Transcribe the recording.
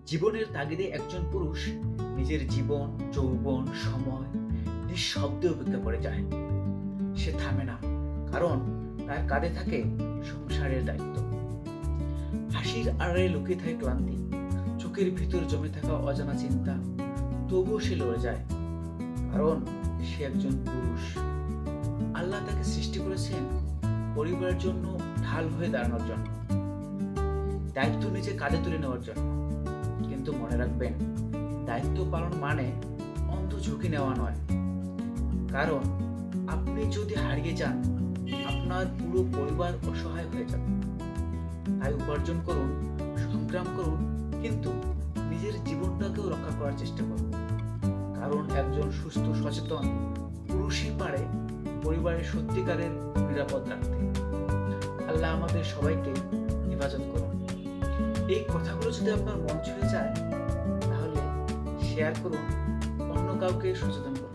জীবনের তাগিদে একজন পুরুষ নিজের জীবন, যৌবন, সময় নিঃশব্দে উপেক্ষা করে যায়। সে থামে না, কারণ তার কাঁধে থাকে সংসারের দায়িত্ব। হাসির আড়ালে লুকিয়ে থাকে ক্লান্তি, চোখের ভিতর জমে থাকা অজানা চিন্তা। তবুও সে লড়ে যায়, কারণ সে একজন পুরুষ। আল্লাহ তাকে সৃষ্টি করেছেন পরিবারের জন্য ঢাল হয়ে দাঁড়ানোর জন্য, দায়িত্ব নিজে কাঁধে তুলে নেওয়ার জন্য। কিন্তু মনে রাখবেন, দায়িত্ব পালন মানে অন্ধ ঝুঁকি নেওয়া নয়। কারণ আপনি যদি হারিয়ে যান, আপনার পুরো পরিবার অসহায় হয়ে যাবে। তাই উপার্জন করুন, সংগ্রাম করুন, কিন্তু নিজের জীবনটাকেও রক্ষা করার চেষ্টা করুন। কারণ একজন সুস্থ সচেতন পুরুষই পারে পরিবারের সত্যিকারের নিরাপদ রাখতে। আল্লাহ আমাদের সবাইকে হেফাজত করুন। এই কথাগুলো যদি আপনার মন ছুঁয়ে যায়, তাহলে শেয়ার করুন, অন্য কাউকে সচেতন করুন।